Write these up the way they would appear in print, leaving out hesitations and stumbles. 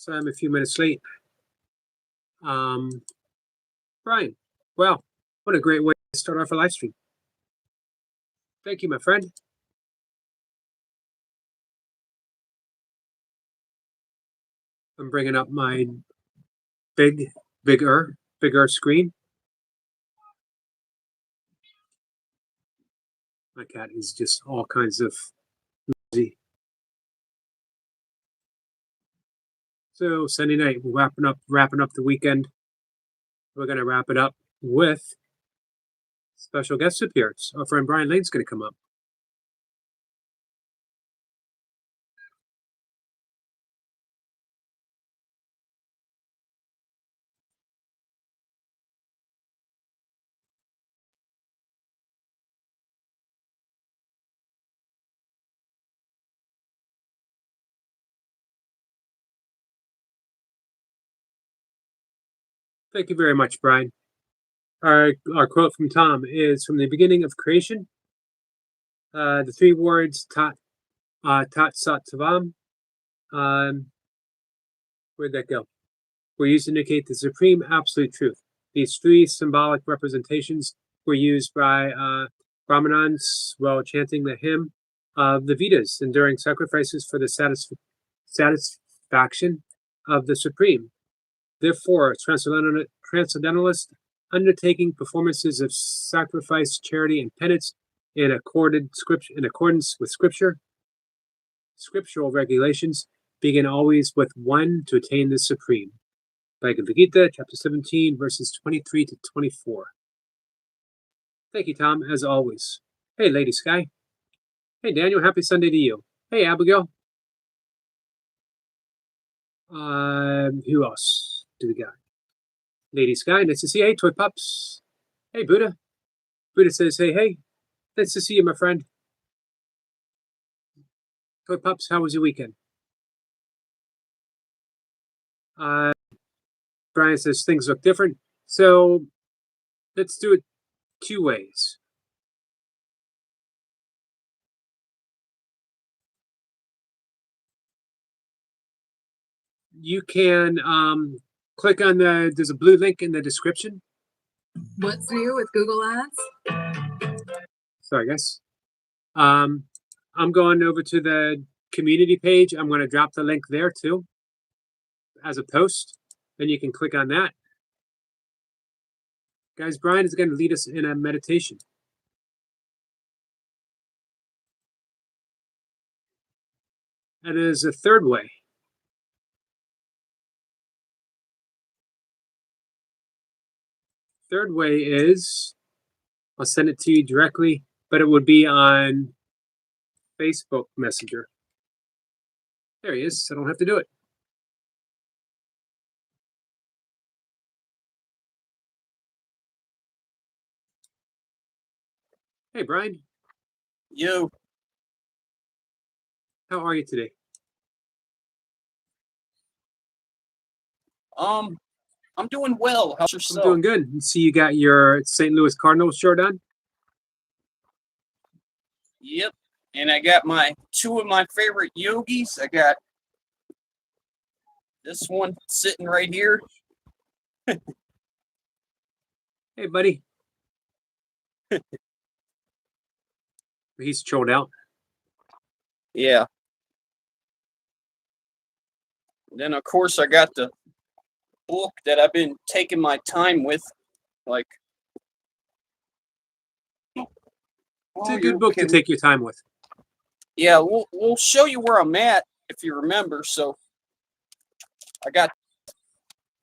So I'm a few minutes late. Brian, well, what a great way to start off a live stream. Thank you, my friend. I'm bringing up my bigger screen. My cat is just all kinds of busy. So Sunday night, we're wrapping up the weekend. We're gonna wrap it up with special guest appearance. Our friend Brian Lane's gonna come up. Thank you very much, Brian. Our quote from Tom is from the beginning of creation. The three words tat sat tavam. Where'd that go? Were used to indicate the supreme absolute truth. These three symbolic representations were used by Brahmanans while chanting the hymn of the Vedas and during sacrifices for the satisfaction of the supreme. Therefore, transcendentalists undertaking performances of sacrifice, charity, and penance in accordance with scriptural regulations begin always with one to attain the supreme. Bhagavad Gita, chapter 17, verses 23 to 24. Thank you, Tom, as always. Hey, Lady Sky. Hey, Daniel, happy Sunday to you. Hey, Abigail. Who else do we got? Lady Sky, nice to see you. Hey, Toy Pups. Hey, Buddha. Buddha says, hey, nice to see you, my friend. Toy Pups, how was your weekend? Brian says things look different. So let's do it two ways. You can click on there's a blue link in the description. What's new with Google Ads? Sorry, guys. I'm going over to the community page. I'm going to drop the link there too as a post. Then you can click on that. Guys, Brian is going to lead us in a meditation. And there's a third way. Third way is, I'll send it to you directly, but it would be on Facebook Messenger. There he is. I don't have to do it. Hey, Brian. Yo. How are you today? I'm doing well. How's yourself? I'm doing good. You see, you got your St. Louis Cardinals shirt on? Yep. And I got two of my favorite yogis. I got this one sitting right here. Hey, buddy. He's chilled out. Yeah. Then, of course, I got the book that I've been taking my time with. Like, it's a good book to take your time with. Yeah, we'll show you where I'm at if you remember. So I got a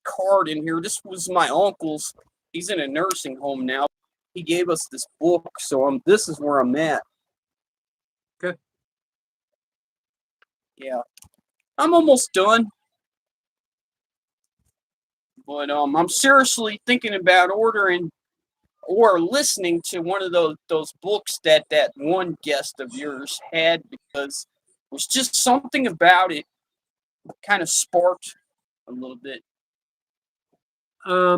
card in here. This was my uncle's. He's in a nursing home now. He gave us this book, so this is where I'm at. Okay. Yeah, I'm almost done. But I'm seriously thinking about ordering or listening to one of those books that one guest of yours had, because it was just something about it kind of sparked a little bit. I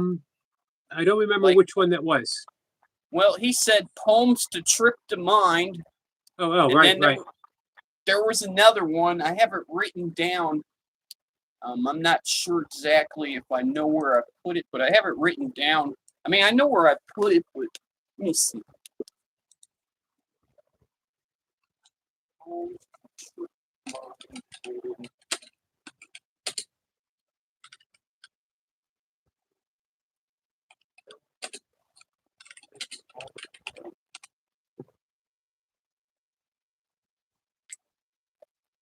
don't remember which one that was. Well, he said Poems to Trip the Mind. Oh, right. There was another one. I have it written down. I'm not sure exactly if I know where I put it, but I have it written down. I mean, I know where I put it, but let me see.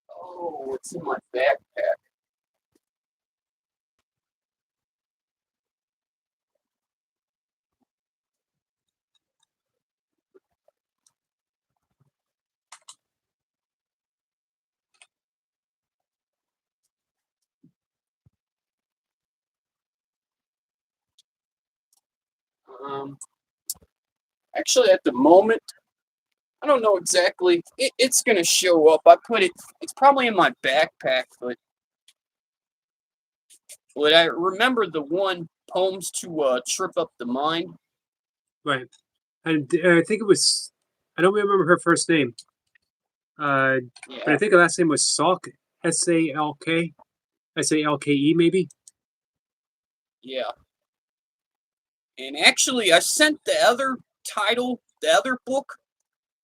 Oh, it's in my backpack. Um, Actually, at the moment, I don't know exactly. It's gonna show up. I put it. It's probably in my backpack, but I remember the one poems to trip up the mind. Right. And I think it was, I don't remember her first name, but I Yeah, think her last name was Salk, S-A-L-K, S-A-L-K-E maybe. yeah. And actually, I sent the other title, the other book.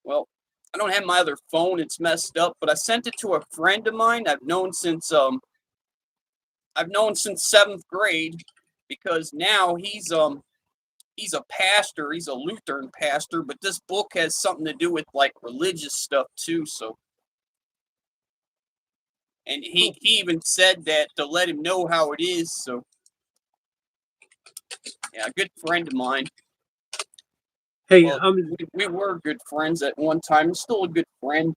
Well, I don't have my other phone; it's messed up. But I sent it to a friend of mine I've known since seventh grade, because now he's a pastor. He's a Lutheran pastor, but this book has something to do with like religious stuff too. So, and he even said that to let him know how it is. So, yeah, a good friend of mine. Hey, Well, we were good friends at one time. Still a good friend.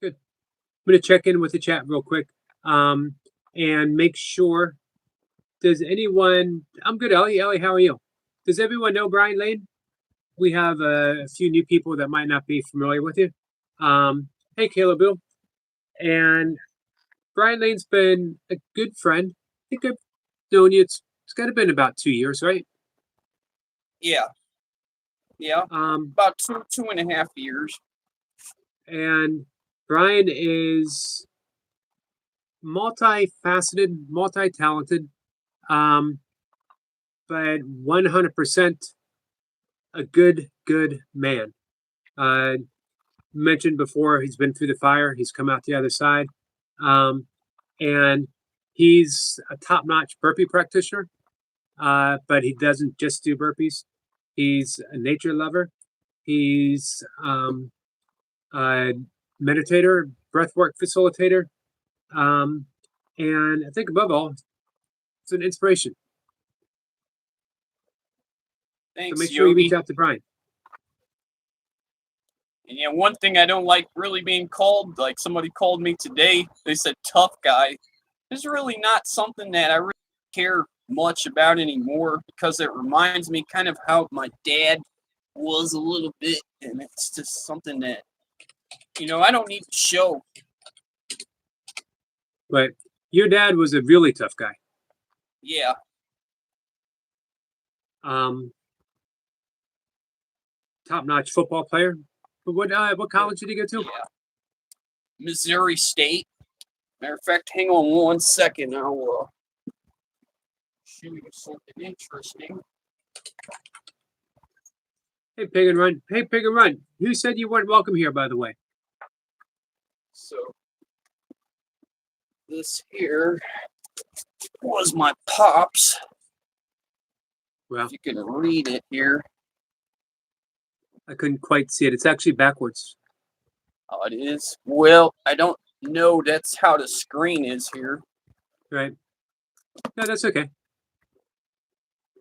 good. I'm gonna check in with the chat real quick, um, and make sure. Does anyone? I'm good, Ellie. Ellie, how are you? Does everyone know Brian Lane? We have a few new people that might not be familiar with you. Hey, Caleb Bill. And Brian Lane's been a good friend. I think I've known you. It's got to been about 2 years, right? Yeah, yeah, Um, about 2.5 years. and Brian is multifaceted, multi-talented, um, but 100% a good man. Mentioned before, he's been through the fire. He's come out the other side, um, and he's a top-notch burpee practitioner. But he doesn't just do burpees. He's a nature lover. He's a meditator, breathwork facilitator, um, and I think above all, it's an inspiration. So Thanks, make sure you reach Yogi. out to Brian. And yeah, one thing I don't like really being called, like somebody called me today, they said tough guy. It's really not something that I really care much about anymore, because it reminds me kind of how my dad was a little bit, and it's just something that, I don't need to show. But your dad was a really tough guy. Yeah, Um, top-notch football player. But what college did he go to? yeah. Missouri State. Matter of fact, hang on one second. I'll show you something interesting. Hey, Pig and Run. Hey, Pig and Run. Who said you weren't welcome here, by the way? So this here was my pops. Well, If you can read it here. I couldn't quite see it. It's actually backwards. Oh, it is. Well, I don't know. That's how the screen is here. Right. No, that's okay.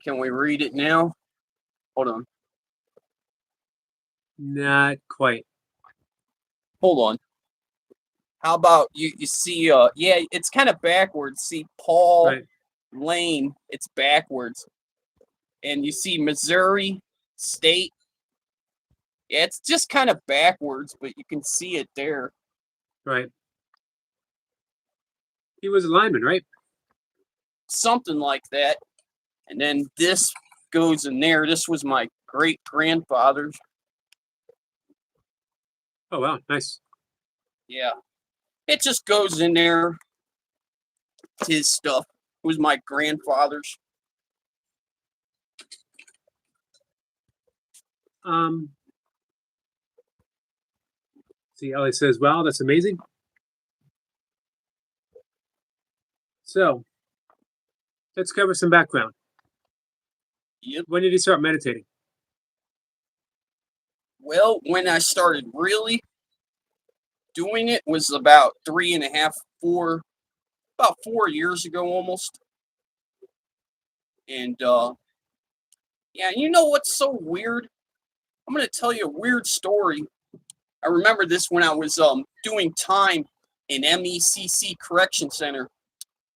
Can we read it now? Hold on. Not quite. Hold on. How about you see yeah, it's kind of backwards. See Paul Right. Lane, it's backwards. And you see Missouri State. Yeah, it's just kind of backwards, but you can see it there. Right. He was a lineman, right? Something like that. And then this goes in there. This was my great grandfather's. Oh wow, nice. Yeah. It just goes in there. his stuff. It was my grandfather's. See, Ellie says, "Wow, that's amazing." So, let's cover some background. Yep. When did you start meditating? Well, when I started really doing it was about 4 years ago almost. And yeah, you know what's so weird? I'm gonna tell you a weird story. I remember this when I was doing time in MECC Correction Center.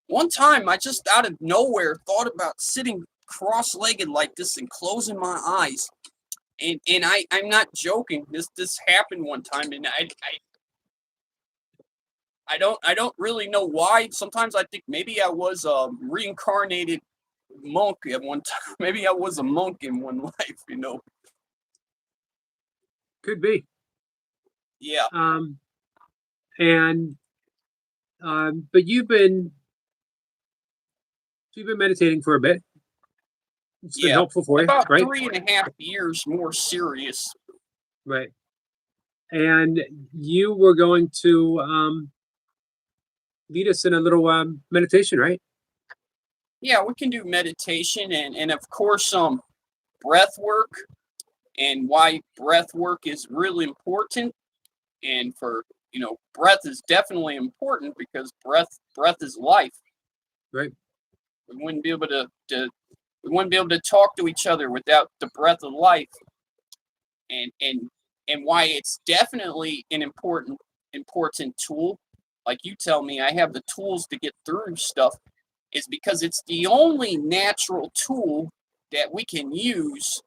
One time, I just out of nowhere thought about sitting cross-legged like this and closing my eyes. And I'm not joking. This happened one time, and I don't really know why. Sometimes I think maybe I was a reincarnated monk at one time. Maybe I was a monk in one life, you know. Could be. Yeah. But you've been meditating for a bit. It's been helpful for you, about right? 3.5 years more serious. Right. And you were going to lead us in a little meditation, right? Yeah, we can do meditation and of course breath work, and why breath work is really important. And for breath is definitely important because breath is life. Right. We wouldn't be able to talk to each other without the breath of life. And why it's definitely an important tool. Like you tell me, I have the tools to get through stuff, is because it's the only natural tool that we can use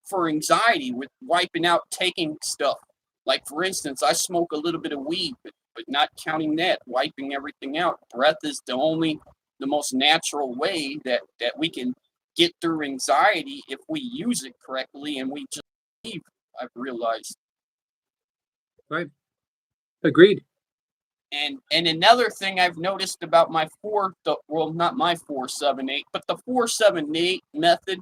for anxiety, with wiping out taking stuff. Like for instance, I smoke a little bit of weed, but not counting that, wiping everything out. Breath is the most natural way that we can get through anxiety if we use it correctly, and we just leave. I've realized. Right. Agreed. And another thing I've noticed about my not my 4-7-8, but the 4-7-8 method.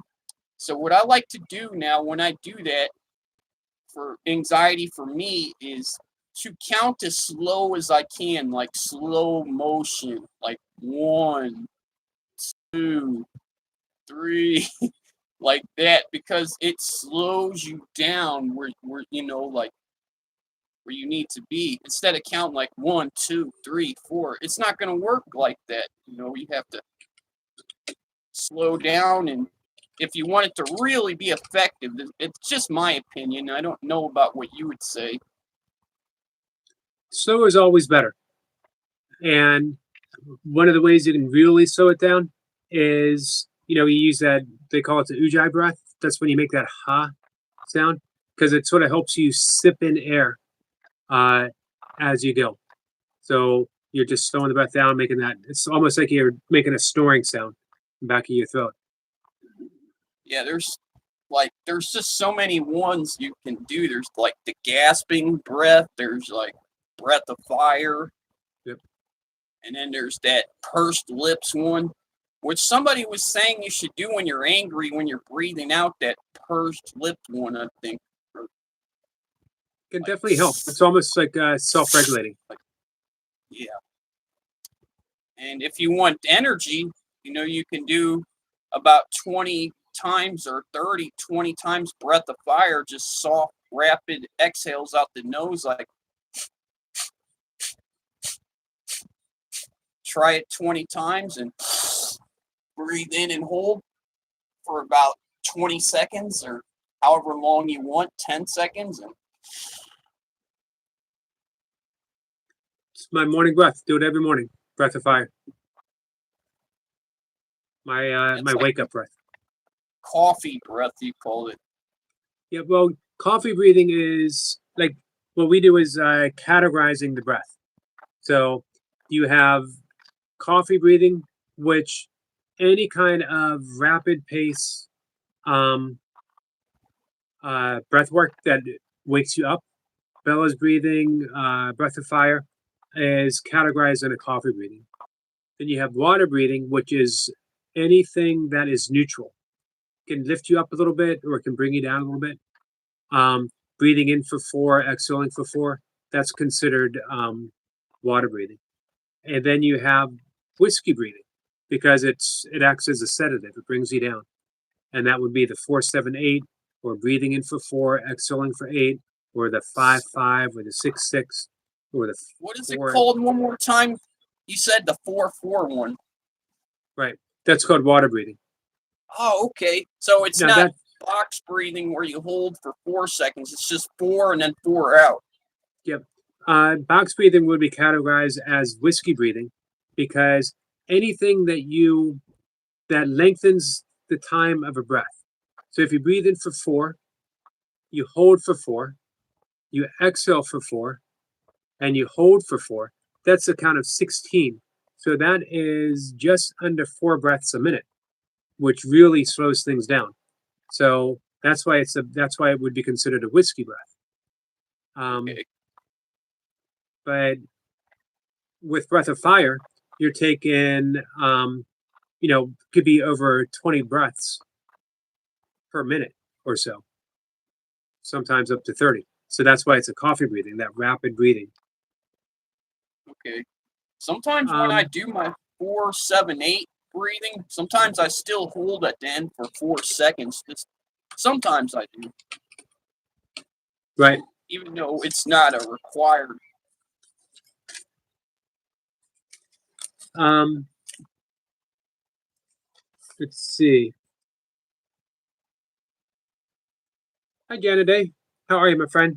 So what I like to do now when I do that for anxiety for me is to count as slow as I can, like slow motion, like 1, 2, 3, like that, because it slows you down where like where you need to be, instead of counting like 1, 2, 3, 4. It's not going to work like that. You have to slow down, and if you want it to really be effective, it's just my opinion. I don't know about what you would say. Slow is always better. And one of the ways you can really slow it down is, you use that, they call it the ujjayi breath. That's when you make that ha sound, because it sort of helps you sip in air as you go. So you're just slowing the breath down, making that, it's almost like you're making a snoring sound in the back of your throat. Yeah, there's just so many ones you can do. There's like the gasping breath, there's like breath of fire. Yep. And then there's that pursed lips one, which somebody was saying you should do when you're angry, when you're breathing out, that pursed lip one, I think. Can definitely help. It's almost like self-regulating. Yeah. And if you want energy, you can do about 20 times or 20 times breath of fire, just soft, rapid exhales out the nose, like try it 20 times and breathe in and hold for about 20 seconds or however long you want, 10 seconds. And it's my morning breath. Do it every morning. Breath of fire. My like wake up breath. Coffee breath, you call it. Yeah, well, coffee breathing is like, what we do is categorizing the breath. So you have coffee breathing, which any kind of rapid pace breath work that wakes you up, bellows breathing, breath of fire, is categorized in a coffee breathing. Then you have water breathing, which is anything that is neutral. It can lift you up a little bit or it can bring you down a little bit. Breathing in for 4, exhaling for 4, that's considered water breathing. And then you have whiskey breathing because it acts as a sedative. It brings you down. And that would be the 4-7-8, or breathing in for 4, exhaling for 8, or the 5-5, or the 6-6, or the What is it 4. called one more time? You said the 4-4 one. Right. That's called water breathing. Oh, okay. So it's Now not that box breathing where you hold for 4 seconds. It's just 4 and then 4 out. box breathing would be categorized as whiskey breathing because anything that lengthens the time of a breath. So if you breathe in for 4, you hold for 4, you exhale for 4, and you hold for 4, that's a count of 16. So that is just under 4 breaths a minute, which really slows things down. So that's why it would be considered a whiskey breath. Okay. But with Breath of Fire, you're taking, could be over 20 breaths per minute or so, sometimes up to 30. So that's why it's a coffee breathing, that rapid breathing. Okay. Sometimes when I do my 4-7-8 breathing, sometimes I still hold at the end for 4 seconds. Sometimes I do. Right. Even though it's not a required. Let's see. Hi, Janaday. How are you, my friend?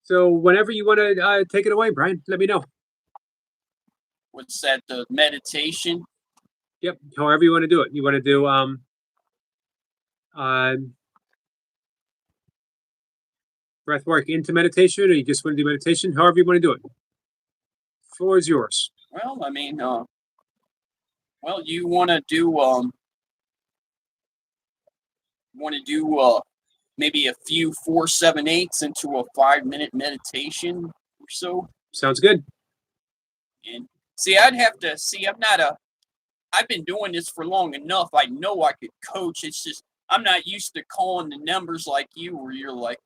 So whenever you want to take it away, Brian, let me know. What's that? The meditation? Yep. However you want to do it. You want to do breath work into meditation, or you just want to do meditation? However you want to do it. Floor is yours. Well, I mean, you want to do maybe a few 4-7-8s into a 5-minute meditation or so. Sounds good. And see, I've been doing this for long enough. I know I could coach. It's just I'm not used to calling the numbers like you, where you're like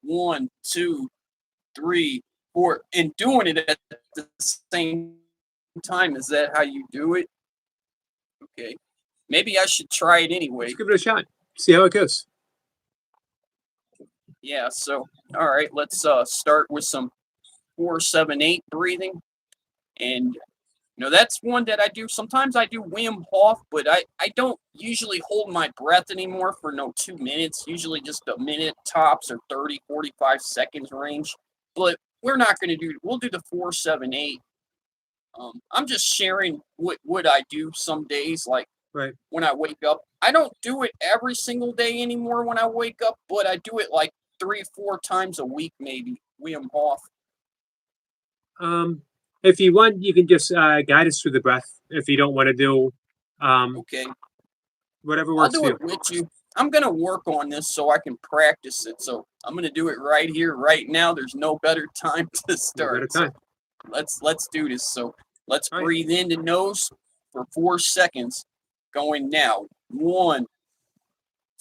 1, 2, 3, 4, and doing it at the same time. Is that how you do it? Okay. Maybe I should try it anyway. Let's give it a shot. See how it goes. Yeah, so all right, let's start with some 4-7-8 breathing. And that's one that I do. Sometimes I do Wim Hof, but I don't usually hold my breath anymore for 2 minutes, usually just a minute tops, or 30, 45 seconds range. But we'll do the 4-7-8. I'm just sharing what I do some days, like Right. when I wake up. I don't do it every single day anymore when I wake up, but I do it like 3-4 times a week, maybe, Wim Hof. If you want, you can just guide us through the breath. If you don't want to do, Okay. whatever I'll works do for you. it with you. I'm going to work on this so I can practice it. So I'm going to do it right here, right now. There's no better time to start. No better time. So let's do this. So let's All right. breathe in the nose for 4 seconds. Going now. 1,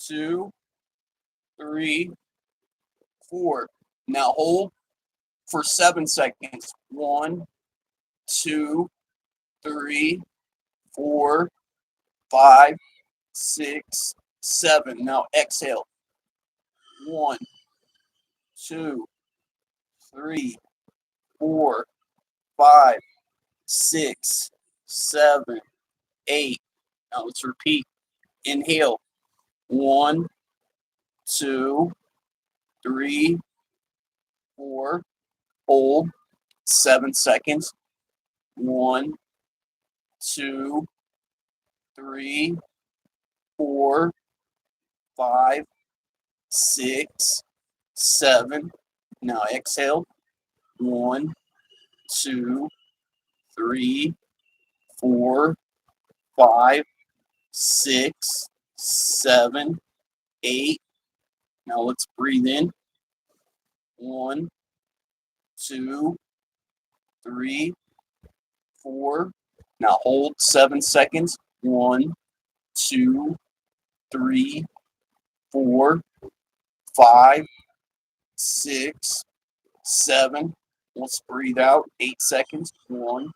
2, 3, 4. Now hold for 7 seconds. 1, 2, 3, 4, 5, 6, 7. Now exhale. 1, 2, 3, 4, 5, 6, 7, 8. Now let's repeat. Inhale. 1, 2, 3, 4. Hold 7 seconds. 1, 2, 3, 4, 5, 6, 7. Now exhale. 1, 2, 3, 4, 5, 6, 7, 8. Now let's breathe in. 1, 2, 3, 4. Now hold 7 seconds. 1, 2, 3, 4, 5, 6, 7. Let's breathe out. 8 seconds. 1,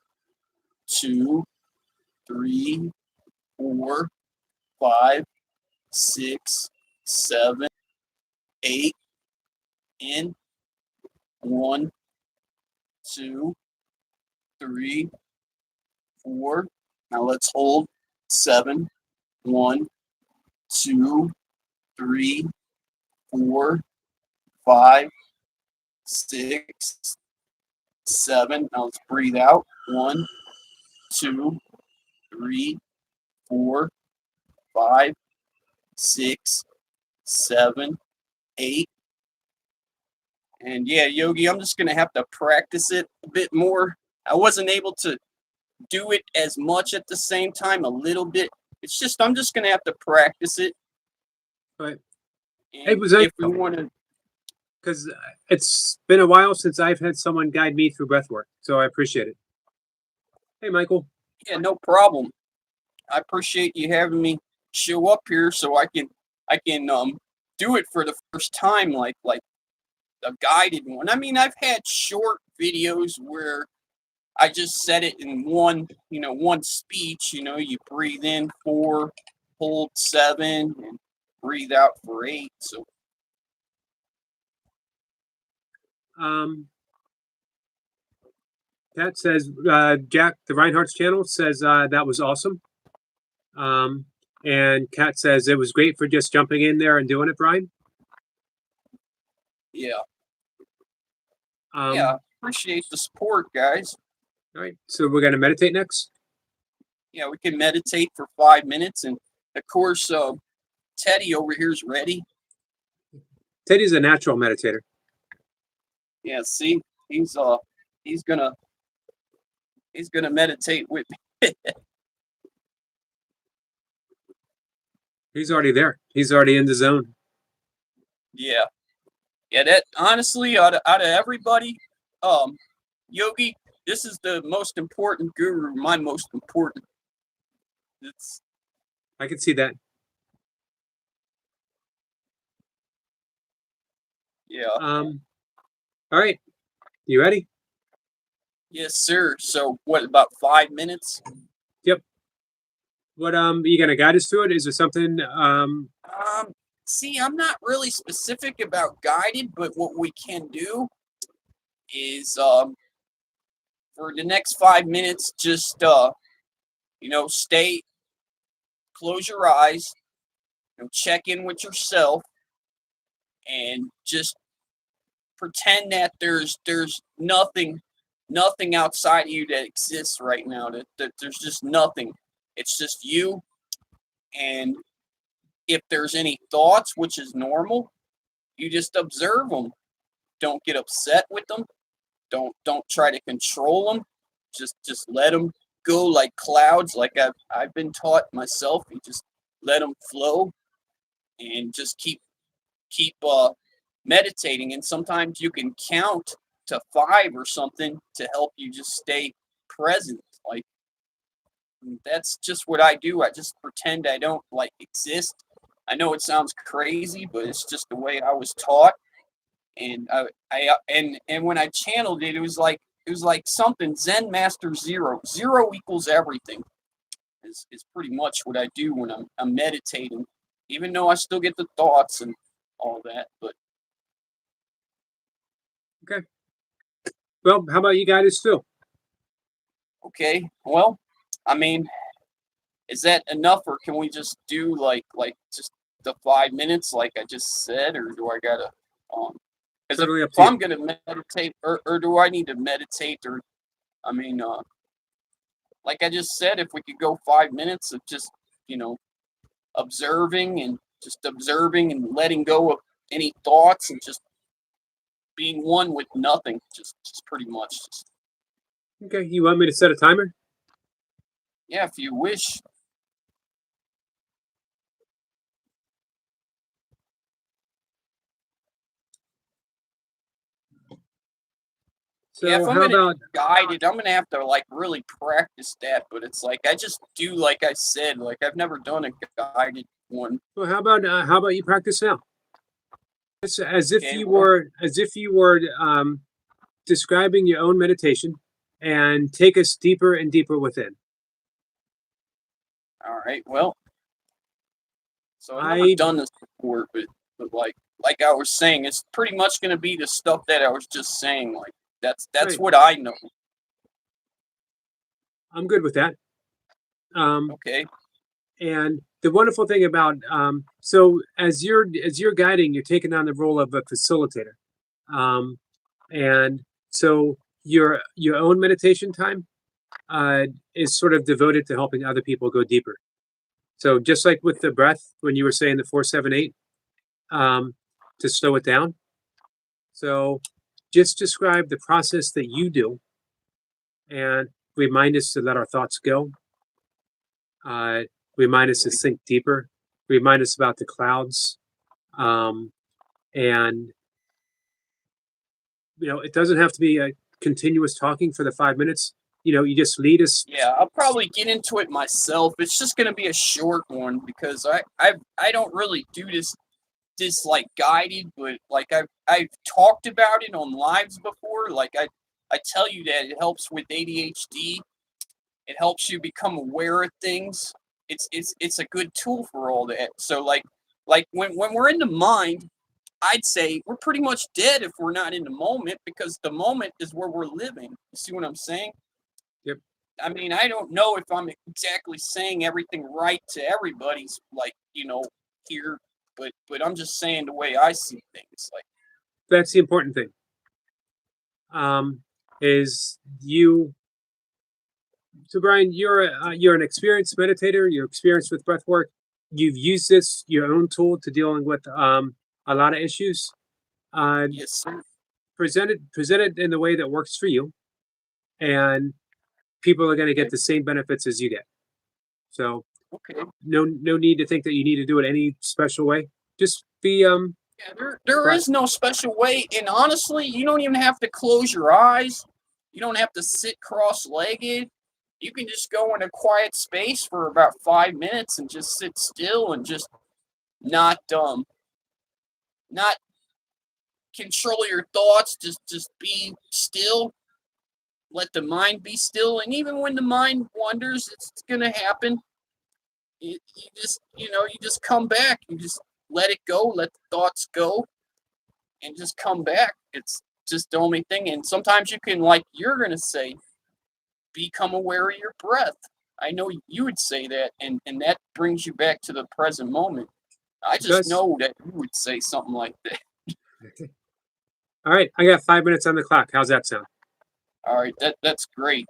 2, 3, 4, 5, 6, 7, 8. In. 1, 2, 3, 4. Now let's hold 7. 1, 2, 3, 4, 5, 6, 7. Now let's breathe out. 1, 2, 3, 4, 5, 6, 7, 8. And yeah, Yogi, I'm just gonna have to practice it a bit more. I wasn't able to do it as much at the same time, a little bit. It's just I'm just gonna have to practice it. Right. And Hey, was that if we want to, because it's been a while since I've had someone guide me through breath work, so I appreciate it. Hey, Michael. yeah, no problem. I appreciate you having me show up here so I can do it for the first time, like a guided one. I mean, I've had short videos where I just said it in one speech. You breathe in 4, hold 7, and breathe out for 8. So Pat says, Jack, the Reinhardt's channel says that was awesome. And Kat says it was great for just jumping in there and doing it, Brian. yeah, Um, yeah, appreciate the support, guys. All right, so we're gonna meditate next. Yeah, we can meditate for 5 minutes, and of course, Teddy over here is ready. Teddy's a natural meditator. Yeah, see, he's gonna meditate with me. He's already there. He's already in the zone. Yeah, yeah. That honestly, out of everybody, Yogi, this is the most important guru. My most important. It's I can see that. yeah. All right, you ready? Yes, sir. So what? About 5 minutes? What you gonna guide us through it? Is there something See, I'm not really specific about guided, but what we can do is for the next 5 minutes, just stay, close your eyes, check in with yourself, and just pretend that there's nothing outside of you that exists right now. That there's just nothing. It's just you. And if there's any thoughts, which is normal, you just observe them. Don't get upset with them. Don't try to control them. Just let them go like clouds, like I've been taught myself. You just let them flow, and just keep meditating. And sometimes you can count to 5 or something to help you just stay present. Like that's just what I do. I just pretend I don't exist. I know it sounds crazy, but it's just the way I was taught. And and when I channeled it, it was like something Zen Master Zero. Zero equals everything. Is pretty much what I do when I'm meditating. Even though I still get the thoughts and all that, but okay? Well, how about you guide us through? okay. Well, I mean, is that enough, or can we just do like just the 5 minutes, like I just said, or do I gotta because Totally up if to you. I'm gonna meditate, or do I need to meditate, or I mean, like I just said, if we could go 5 minutes of just observing and letting go of any thoughts and just being one with nothing, just pretty much. Okay, you want me to set a timer? Yeah, if you wish. Yeah, if So I'm how gonna about guide it, I'm gonna have to like really practice that. But it's like I just do like I said, like I've never done a guided one. well, how about you practice now? It's Okay, well, as if you were describing your own meditation, and take us deeper and deeper within. all right. Well, so I've never I done this before, but like I was saying, it's pretty much gonna be the stuff that I was just saying. Like that's right, what I know. I'm good with that. Okay. And the wonderful thing about so as you're guiding, you're taking on the role of a facilitator. Um, and so your own meditation time is sort of devoted to helping other people go deeper. So just like with the breath, when you were saying the 4-7-8, to slow it down. So just describe the process that you do and remind us to let our thoughts go. Uh, Remind us to think deeper. Remind us about the clouds. Um, and it doesn't have to be a continuous talking for the 5 minutes. You just lead us. Yeah, I'll probably get into it myself. It's just gonna be a short one because I don't really do this like guided, but like I've talked about it on lives before. Like I tell you that it helps with ADHD. It helps you become aware of things. It's a good tool for all that. So like when we're in the mind, I'd say we're pretty much dead if we're not in the moment because the moment is where we're living. You see what I'm saying? Yep. I mean, I don't know if I'm exactly saying everything right to everybody's like, here, but I'm just saying the way I see things. Like, That's the important thing. Is you So Brian, you're an experienced meditator. You're experienced with breath work. You've used this your own tool to dealing with a lot of issues. Uh, yes, sir. present it in the way that works for you, and people are going to get Okay, the same benefits as you get. So okay. no need to think that you need to do it any special way. Just be Yeah, there but is no special way, and honestly, you don't even have to close your eyes. You don't have to sit cross-legged. You can just go in a quiet space for about 5 minutes and just sit still and just not not control your thoughts. Just be still. Let the mind be still, and even when the mind wanders, it's gonna happen. You just you just come back. You just let it go. Let the thoughts go and just come back. It's just the only thing. And sometimes you can, like you're gonna say, become aware of your breath. I know you would say that, and that brings you back to the present moment. I it just does. know that you would say something like that. All right, I got 5 minutes on the clock. How's that sound? All right, that's great.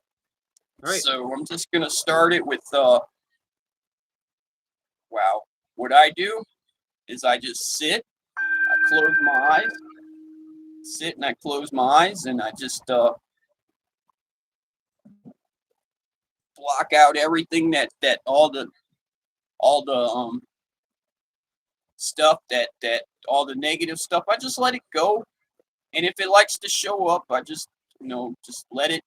All right, So I'm just gonna start it with wow. What I do is I just sit, I close my eyes, sit and I close my eyes, and I just block out everything that all the stuff that all the negative stuff. I just let it go, and if it likes to show up, I just just let it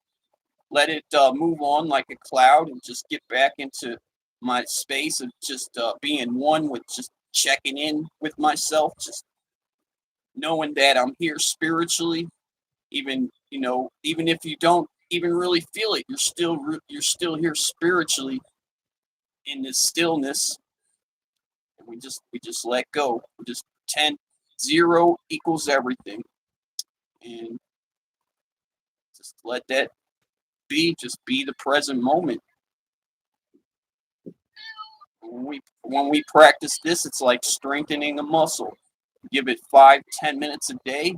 move on like a cloud, and just get back into my space of just being one with just checking in with myself, just knowing that I'm here spiritually, even if you don't even really feel it, you're still here spiritually in this stillness. And we just let go. We just pretend 0 equals everything, and just let that be. Just be the present moment. When we practice this, it's like strengthening a muscle. Give it 5-10 minutes a day,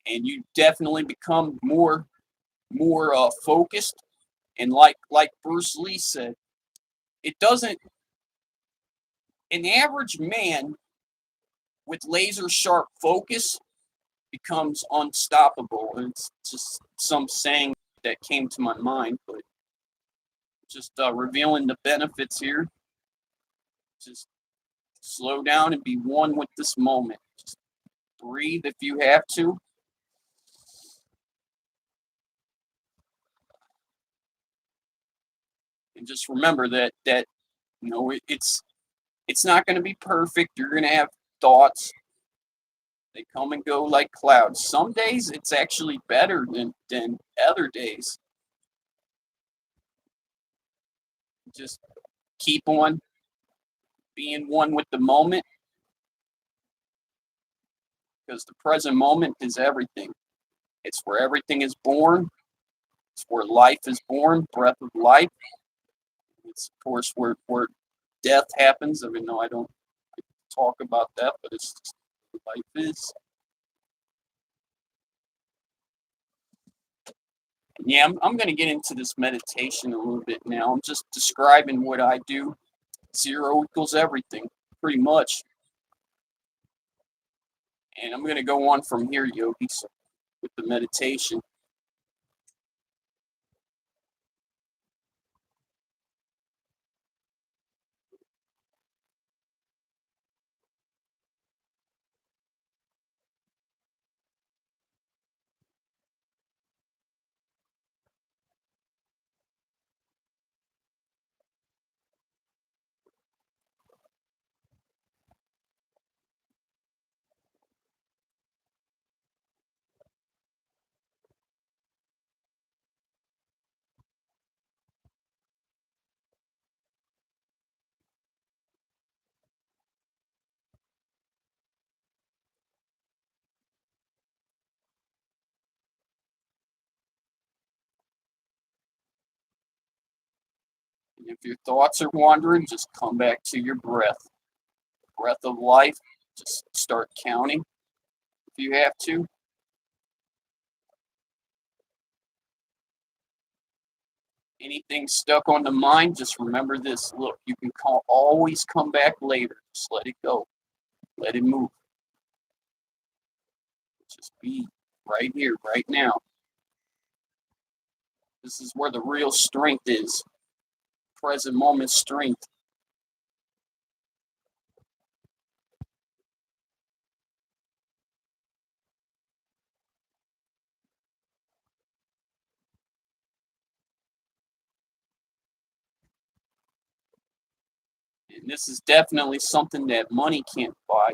and you definitely become more focused. And like Bruce Lee said, it doesn't. An average man with laser sharp focus becomes unstoppable. And it's just some saying that came to my mind, but just revealing the benefits here. Just slow down and be one with this moment. Just breathe if you have to. And just remember that it's not going to be perfect. You're going to have thoughts. They come and go like clouds. Some days it's actually better than other days. Just keep on being one with the moment, because the present moment is everything. It's where everything is born. It's where life is born, breath of life. It's, of course, where death happens, even though I don't talk about that, but it's just what life is. Yeah, I'm going to get into this meditation a little bit now. I'm just describing what I do. 0 equals everything, pretty much. And I'm going to go on from here, yogis, with the meditation. And if your thoughts are wandering, just come back to your breath. Breath of life, just start counting if you have to. Anything stuck on the mind, just remember this. Look, you can always come back later. Just let it go. Let it move. Just be right here, right now. This is where the real strength is. Present moment strength. And this is definitely something that money can't buy.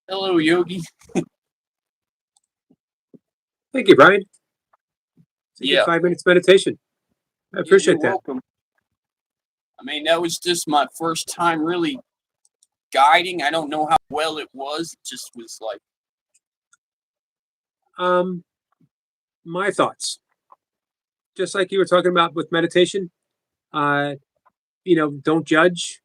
Hello, Yogi. Thank you, Brian. It's a good Yeah. 5 minutes meditation. I appreciate You're that. welcome. I mean, that was just my first time really guiding. I don't know how well it was. It just was like, My thoughts, just like you were talking about with meditation, don't judge.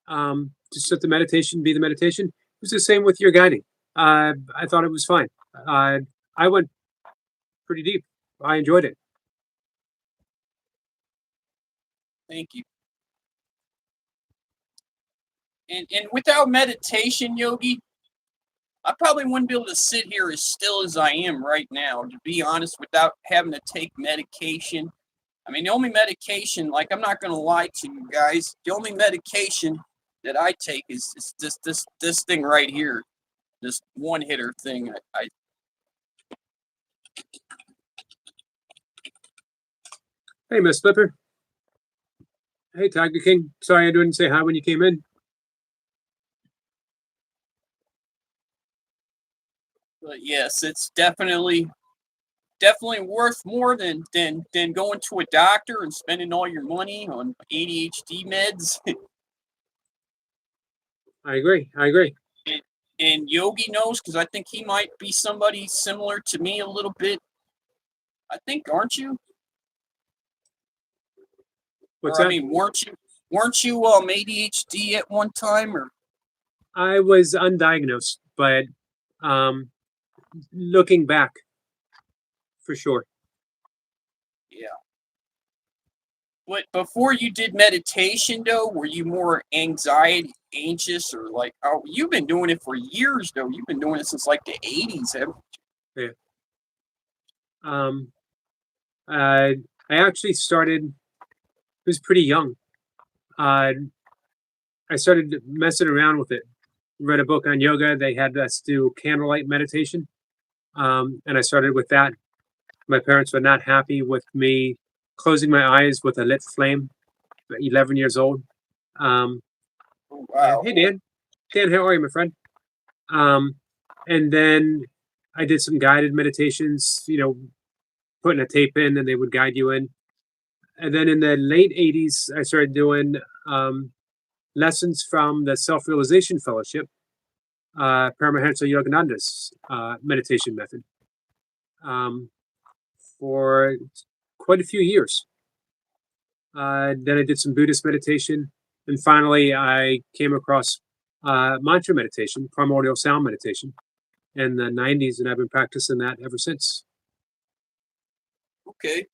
Just let the meditation be the meditation. It was the same with your guiding. I thought it was fine. I went pretty deep. I enjoyed it. thank you. And without meditation, Yogi, I probably wouldn't be able to sit here as still as I am right now, to be honest, without having to take medication. I mean, the only medication, like, I'm not going to lie to you guys, the only medication that I take is this thing right here, this one hitter thing. Hey, Miss Flipper. Hey, Tiger King. Sorry I didn't say hi when you came in. But yes, it's definitely worth more than going to a doctor and spending all your money on ADHD meds. I agree. and Yogi knows because I think he might be somebody similar to me a little bit. I think, aren't you? What's Or, that? I mean, weren't you ADHD at one time, or I was undiagnosed, but looking back, for sure. yeah? But before you did meditation, though, were you more anxious, or like? Oh, you've been doing it for years, though. You've been doing it since like the '80s, haven't you? Um, I actually started. It was pretty young. I started messing around with it. Read a book on yoga. They had us do candlelight meditation, and I started with that. My parents were not happy with me closing my eyes with a lit flame. At 11 years old. Oh, wow. Hey Dan, how are you, my friend? And then I did some guided meditations. Putting a tape in, and they would guide you in. And then in the late 80s, I started doing lessons from the Self Realization Fellowship, Paramahansa Yogananda's meditation method, for quite a few years. Then I did some Buddhist meditation, and finally I came across mantra meditation, primordial sound meditation, in the 90s, and I've been practicing that ever since. Okay.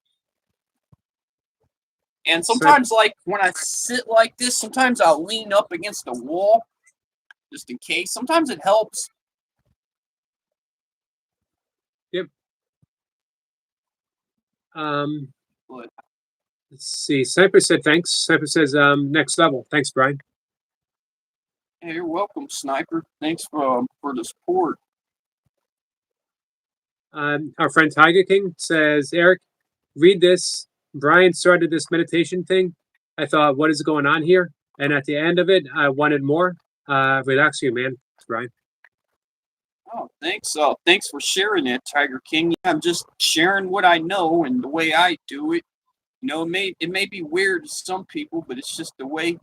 And sometimes, like when I sit like this, sometimes I'll lean up against the wall, just in case. Sometimes it helps. Yep. But Let's see. Sniper said thanks. Sniper says next level. Thanks, Brian. hey, you're welcome, Sniper. Thanks for the support. Our friend Tiger King says, Eric, read this. Brian started this meditation thing. I thought, what is going on here? And at the end of it, I wanted more. Relax you, man. It's Brian. Oh, thanks. Thanks for sharing that, Tiger King. Yeah, I'm just sharing what I know and the way I do it. It may be weird to some people, but it's just the way.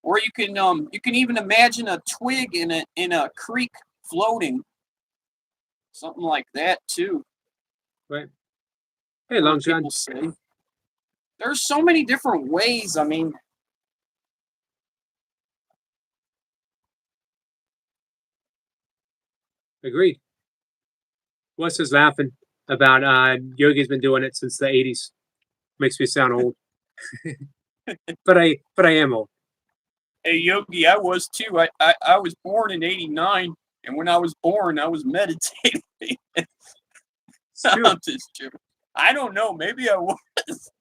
Or you can even imagine a twig in a creek floating, something like that too. Right. Hey, Long John. People say there's so many different ways. I mean, Agreed. Wes is laughing about Yogi's been doing it since the 80s. Makes me sound old. but I am old. hey Yogi, I was too. I was born in '89, and when I was born, I was meditating. I'm just joking. I don't know. Maybe I was.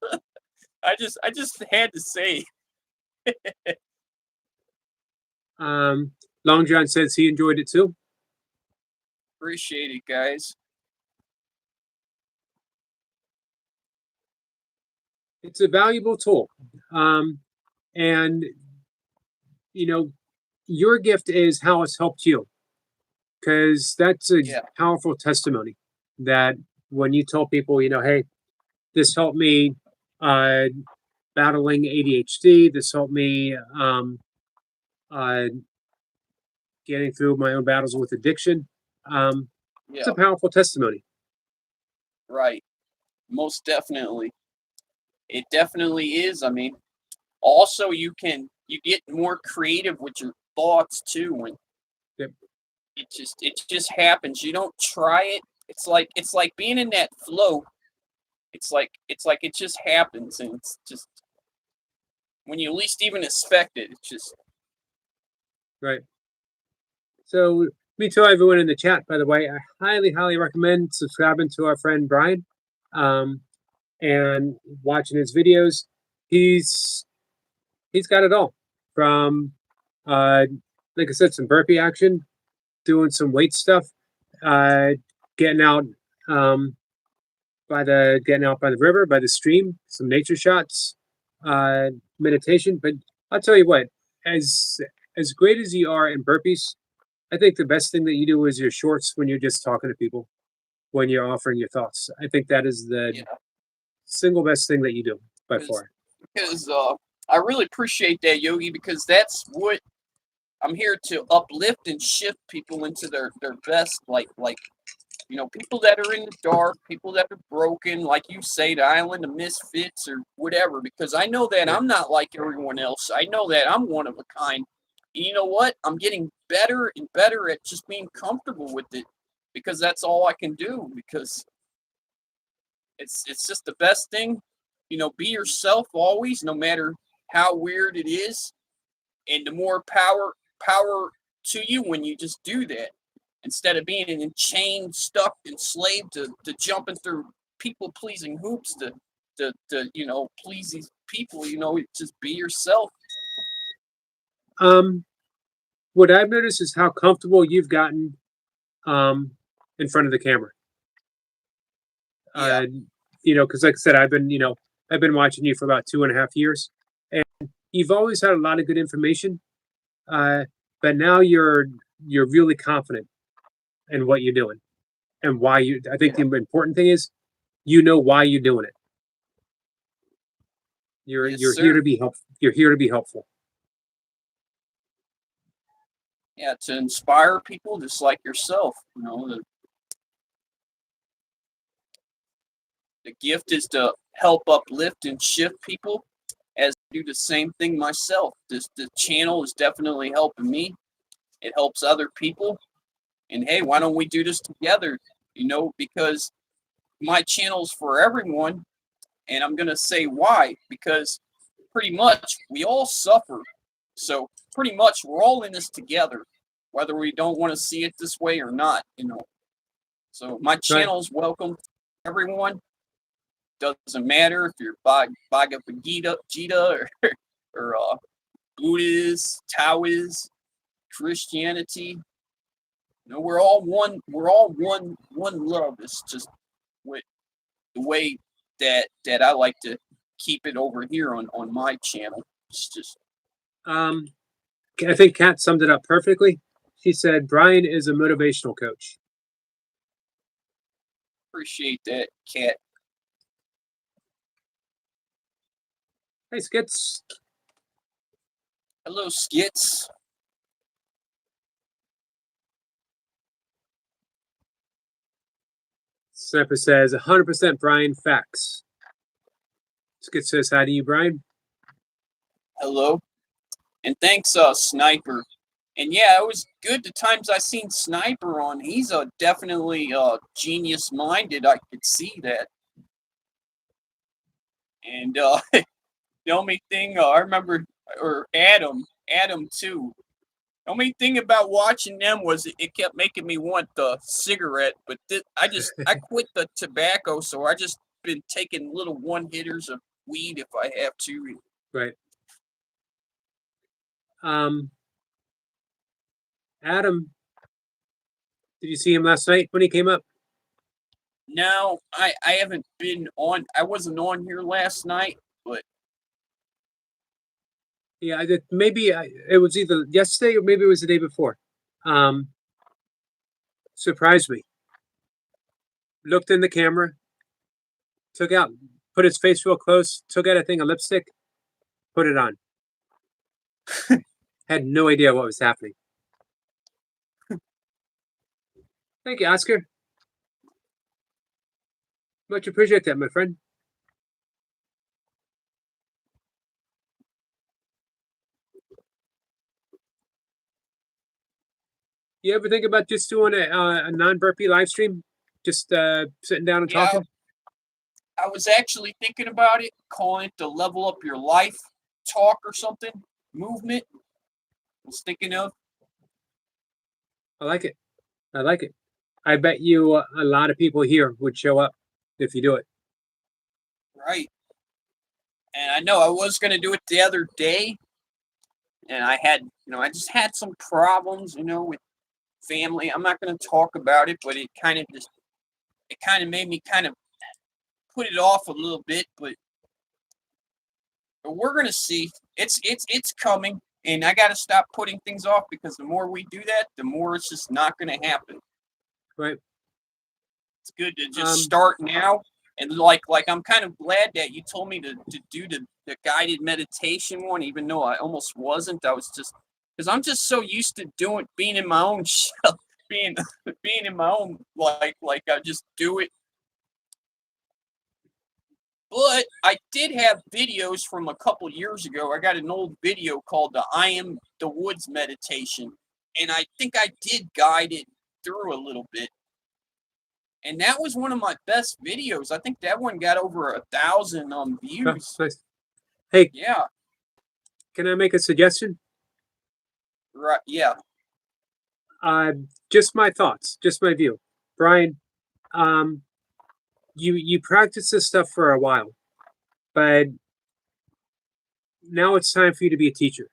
I just had to say. Long John says he enjoyed it too. Appreciate it, guys. It's a valuable tool. And your gift is how it's helped you, because that's a powerful testimony that when you tell people, hey, this helped me battling ADHD, this helped me getting through my own battles with addiction. It's a powerful testimony. Right. Most definitely. It definitely is. I mean, also you get more creative with your thoughts too when it just happens. You don't try it. It's like being in that flow. It's like it just happens, and it's just when you least even expect it, it's just right. So me too, everyone in the chat, by the way, I highly recommend subscribing to our friend Brian and watching his videos. He's got it all from like I said, some burpee action, doing some weight stuff, getting out by the river, by the stream, some nature shots, meditation. But I'll tell you what, as great as you are in burpees, I think the best thing that you do is your shorts when you're just talking to people, when you're offering your thoughts. I think that is the single best thing that you do by far. Because I really appreciate that, Yogi, because that's what I'm here to uplift and shift people into their best, like people that are in the dark, people that are broken, like you say, the island of misfits or whatever, because I know that I'm not like everyone else. I know that I'm one of a kind. And you know what? I'm getting better and better at just being comfortable with it, because that's all I can do, because it's just the best thing. Be yourself always, no matter how weird it is, and the more power to you when you just do that, instead of being enchained, stuck, enslaved to jumping through people pleasing hoops to please these people. Just be yourself. What I've noticed is how comfortable you've gotten in front of the camera. Yeah. Because like I said, I've been watching you for about 2.5 years, and you've always had a lot of good information. But now you're really confident in what you're doing and why you. I think the important thing is, why you're doing it. You're Yes, here sir. to be helpful. You're here to be helpful. Yeah, to inspire people just like yourself. The gift is to help uplift and shift people, as I do the same thing myself. The channel is definitely helping me. It helps other people. And hey, why don't we do this together? Because my channel's for everyone. And I'm going to say why. Because pretty much we all suffer. So pretty much we're all in this together, whether we don't want to see it this way or not. So my channel's welcome to everyone. Doesn't matter if you're Bhagavad Gita or Buddhist, Taoist, Christianity. We're all one. We're all one love. It's just the way that I like to keep it over here on my channel. It's just I think Kat summed it up perfectly. She said Brian is a motivational coach. Appreciate that, Kat. Hey, Skits. Hello, Skits. Sniper says 100% Brian facts. Skits says hi to you, Brian. Hello. And thanks, Sniper. And yeah, it was good the times I seen Sniper on. He's definitely genius-minded. I could see that. And the only thing I remember, or Adam too. The only thing about watching them was it kept making me want the cigarette. But I quit the tobacco, so I just been taking little one-hitters of weed if I have to. Right. Adam, did you see him last night when he came up? No, I haven't been on. I wasn't on here last night, but yeah, I did. Maybe it was either yesterday or maybe it was the day before. Surprised me. Looked in the camera, put his face real close, took out a thing of lipstick, put it on. Had no idea what was happening. Thank you, Oscar. Much appreciate that, my friend. You ever think about just doing a non-burpee live stream? Just sitting down and talking? I was actually thinking about it, calling it the Level Up Your Life talk or something, movement. I was thinking of. I like it. I bet you a lot of people here would show up if you do it. Right. And I know I was going to do it the other day, and I just had some problems, with family. I'm not going to talk about it, but it kind of made me kind of put it off a little bit, but we're going to see. It's coming, and I got to stop putting things off, because the more we do that, the more it's just not going to happen. Right. It's good to just start now. And like I'm kind of glad that you told me to do the guided meditation one, even though I almost wasn't. I was just because I'm just so used to being in my own shell, being in my own like I just do it. But I did have videos from a couple years ago. I got an old video called the I Am the Woods meditation, and I think I did guide it through a little bit. And that was one of my best videos. I think that one got over 1,000 views. Nice. Hey, Yeah, can I make a suggestion? right. Yeah, Just my thoughts, just my view. Brian, you practice this stuff for a while, but now it's time for you to be a teacher.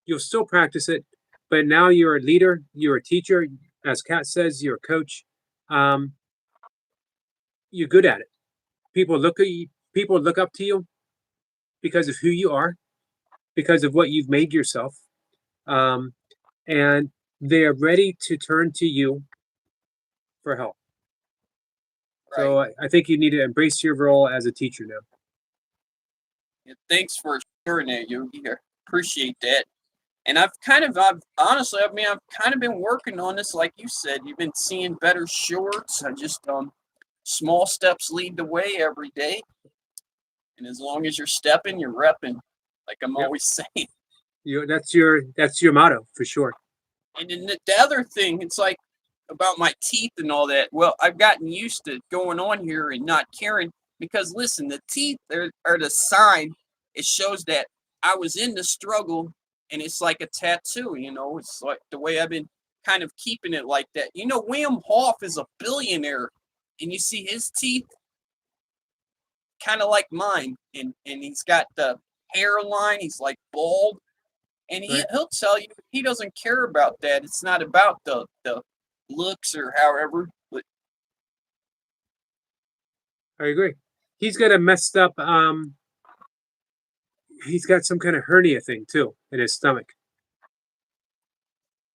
You'll still practice it, but now you're a leader, you're a teacher. As Kat says, you're a coach. You're good at it. People look at you. People look up to you because of who you are, because of what you've made yourself, and they are ready to turn to you for help. right. So I think you need to embrace your role as a teacher now. Yeah, thanks for sharing that, Yogi. I appreciate that. And I've honestly, I mean, I've kind of been working on this, like you said. You've been seeing better shorts. I just small steps lead the way every day. And as long as you're stepping, you're repping, like I'm Yep. always saying. That's your motto for sure. And then the other thing, it's like about my teeth and all that. Well, I've gotten used to going on here and not caring because listen, the teeth are the sign. It shows that I was in the struggle, and it's like a tattoo. It's like the way I've been kind of keeping it like that. Wim Hof is a billionaire, and you see his teeth kind of like mine, and he's got the hairline. He's like bald. And Right. he'll tell you he doesn't care about that. It's not about the looks or however. But I agree. He's got a messed up. He's got some kind of hernia thing too in his stomach.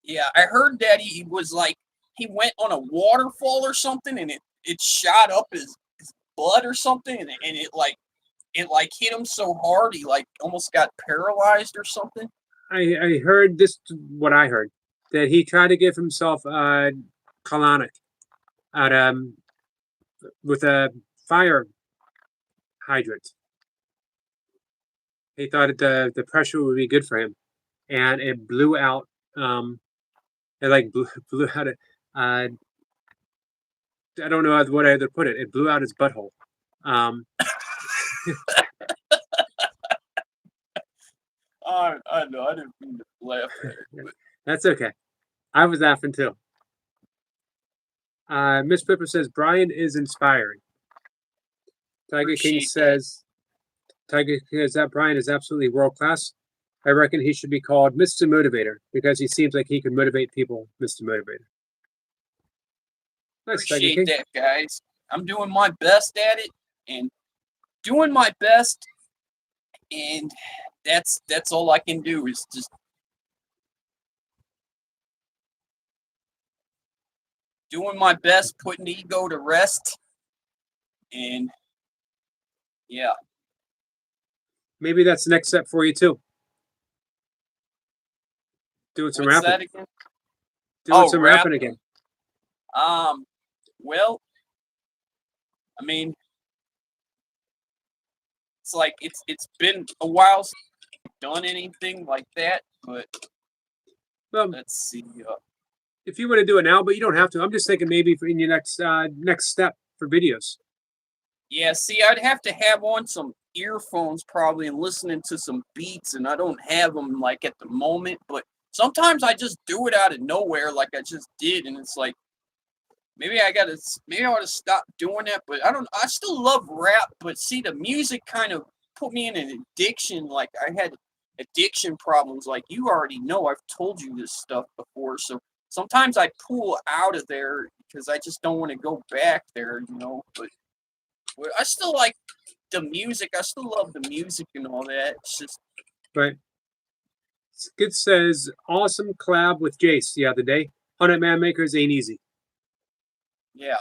yeah, I heard that he was like he went on a waterfall or something, and it shot up his blood or something, and it hit him so hard he like almost got paralyzed or something. I heard this. What I heard that he tried to give himself a colonic at with a fire hydrant. He thought the pressure would be good for him, and it blew out. It like blew out. I don't know what I to put it. It blew out his butthole. I know I didn't mean to laugh at it, but That's okay. I was laughing too. Miss Pipper says Brian is inspiring. Tiger King appreciate that. says Tiger King says that Brian is absolutely world class. I reckon he should be called Mr. Motivator because he seems like he can motivate people, Mr. Motivator. Nice, Tiger King. Appreciate that, guys. I'm doing my best at it and doing my best, and that's all I can do is just doing my best, putting the ego to rest, and yeah, Maybe that's the next step for you too. Doing some what's rapping. that again? Doing some rapping rapping. again. Well, I mean, it's like it's been a while since I've done anything like that, but Well, let's see. if you want to do it now, but you don't have to. I'm just thinking maybe in your next step for videos. Yeah, see, I'd have to have on some earphones probably and listening to some beats, and I don't have them like at the moment, but sometimes I just do it out of nowhere like I just did, and it's like maybe I ought to stop doing that, but I still love rap, but see, the music kind of put me in an addiction. Like I had addiction problems, like you already know. I've told you this stuff before, so sometimes I pull out of there because I just don't want to go back there, but I still like the music. I still love the music and all that. It's just Right. Skid says awesome collab with Jace the other day. 100 Man Makers ain't easy. yeah.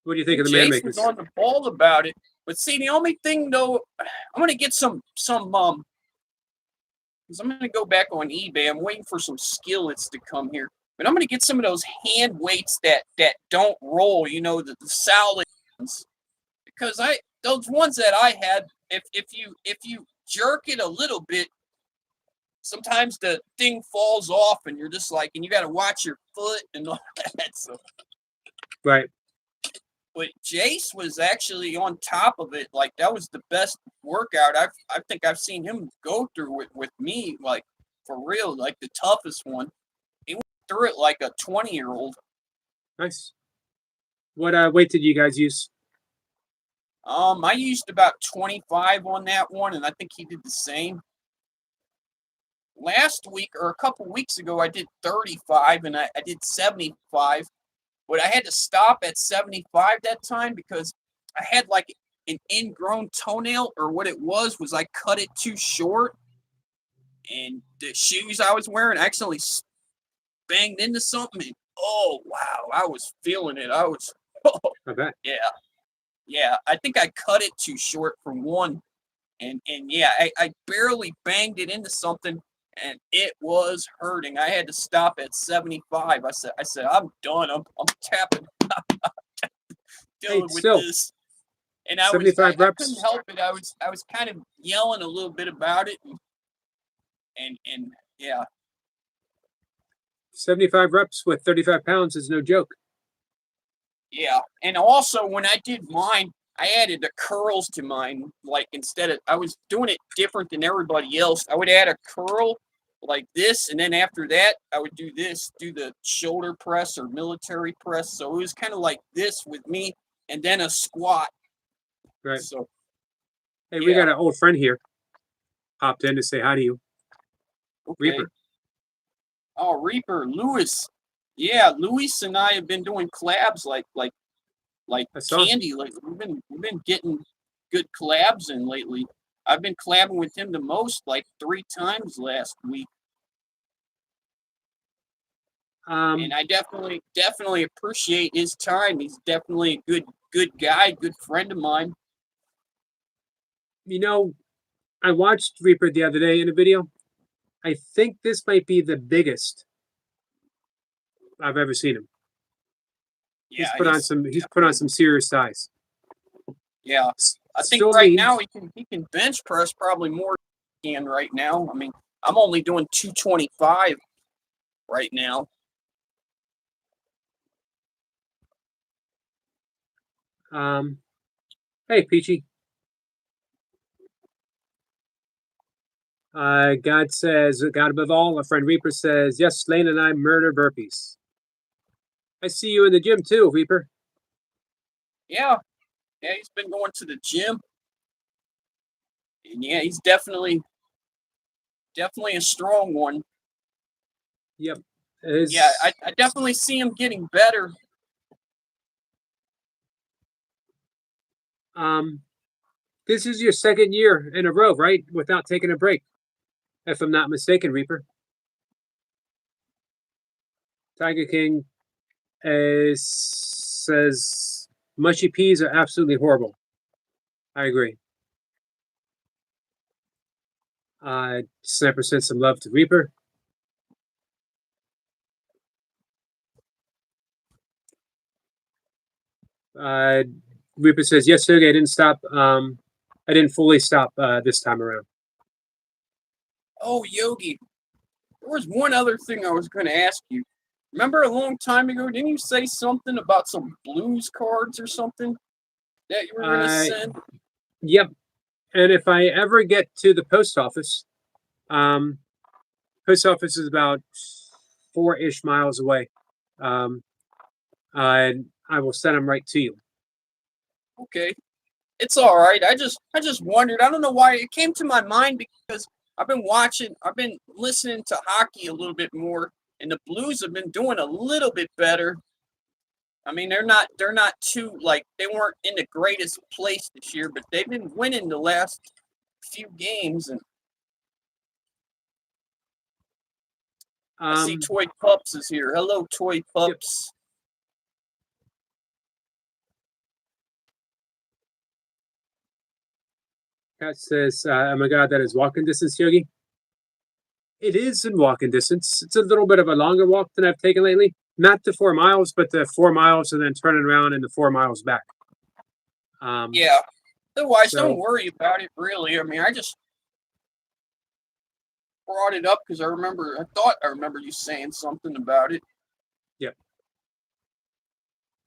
What do you think And of the Man Jason's Makers? on the ball about it. But see, the only thing though, I'm gonna get some because I'm gonna go back on eBay. I'm waiting for some skillets to come here, but I'm gonna get some of those hand weights that don't roll. You know, the solid ones, because those ones that I had, if you jerk it a little bit, sometimes the thing falls off, and you're just like, and you got to watch your foot and all that. So, Right. but Jace was actually on top of it. Like that was the best workout I think I've seen him go through with me. Like for real, like the toughest one. He went through it like a 20-year-old. Nice. What weight did you guys use? I used about 25 on that one, and I think he did the same. Last week or a couple weeks ago, I did 35 and I did 75. But I had to stop at 75 that time because I had like an ingrown toenail, or what it was I cut it too short. And the shoes I was wearing accidentally banged into something. And oh, wow, I was feeling it. I was, I bet. yeah. I think I cut it too short for one. And yeah, I barely banged it into something. And it was hurting. I had to stop at 75. I said, I'm done. I'm tapping, dealing with still, this. And I 75 I reps. couldn't help it. I was kind of yelling a little bit about it, and yeah, 75 reps with 35 pounds is no joke. yeah. And also when I did mine, I added the curls to mine. Like instead of, I was doing it different than everybody else. I would add a curl like this, and then after that, I would do the shoulder press or military press. So it was kind of like this with me, and then a squat. Right. So Hey, we yeah. got an old friend here. Popped in to say hi to you. Okay. Reaper. Oh, Reaper, Lewis. Yeah, Lewis and I have been doing collabs like I saw. candy. Like we've been getting good collabs in lately. I've been collabing with him the most, like 3 times last week. And I definitely appreciate his time. He's definitely a good guy, good friend of mine. You know, I watched Reaper the other day in a video. I think this might be the biggest I've ever seen him. Yeah, He's put on some serious size. Yeah, I think Still right lean. now he can bench press probably more than he can right now. I mean, I'm only doing 225 right now. Hey, Peachy. God says, God above all, a friend Reaper says, yes, Lane and I murder burpees. I see you in the gym too, Reaper. Yeah, he's been going to the gym, and yeah, he's definitely a strong one. Yep. Yeah, I definitely see him getting better. This is your second year in a row, right? Without taking a break, if I'm not mistaken, Reaper. Tiger King says mushy peas are absolutely horrible. I agree. Sniper sent some love to Reaper. Reaper says, yes, Sergey, I didn't stop. I didn't fully stop this time around. Oh, Yogi, there was one other thing I was going to ask you. Remember a long time ago, didn't you say something about some blues cards or something that you were going to send? Yep. And if I ever get to the post office is about 4-ish miles away. I will send them right to you. Okay. It's all right. I just wondered. I don't know why it came to my mind, because I've been listening to hockey a little bit more, and the Blues have been doing a little bit better. I mean, they're not too, like, they weren't in the greatest place this year, but they've been winning the last few games. And I see Toy Pups is here. Hello, Toy Pups. Cat says, oh my God, that is walking distance, Yogi. It is in walking distance. It's a little bit of a longer walk than I've taken lately. Not the 4 miles, but the 4 miles and then turning around and the 4 miles back. Yeah. Otherwise, So- don't worry about it, really. I mean, I just brought it up because I thought I remember you saying something about it.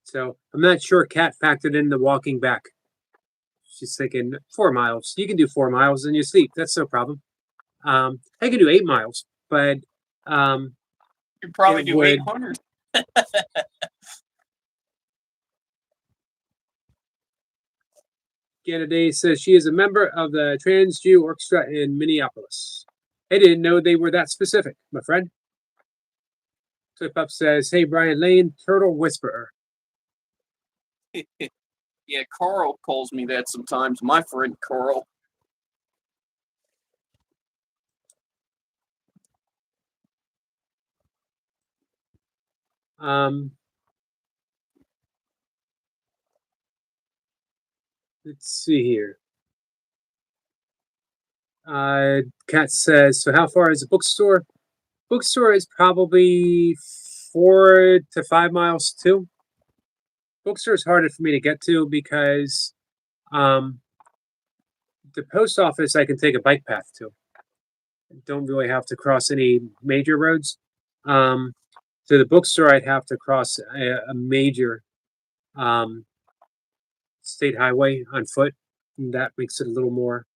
So I'm not sure Kat factored in the walking back. She's thinking 4 miles. You can do 4 miles and you sleep. That's no problem. I can do 8 miles, but You probably It do would. 800. Ganaday says she is a member of the Trans Jew Orchestra in Minneapolis. I didn't know they were that specific, my friend. Flip Up says, hey, Brian Lane, Turtle Whisperer. Yeah, Carl calls me that sometimes. My friend Carl. Let's see here. Kat says, so how far is the bookstore? Bookstore is probably 4 to 5 miles too. Bookstore is harder for me to get to because the post office I can take a bike path to. Don't really have to cross any major roads. To the bookstore, I'd have to cross a major state highway on foot. And that makes it a little more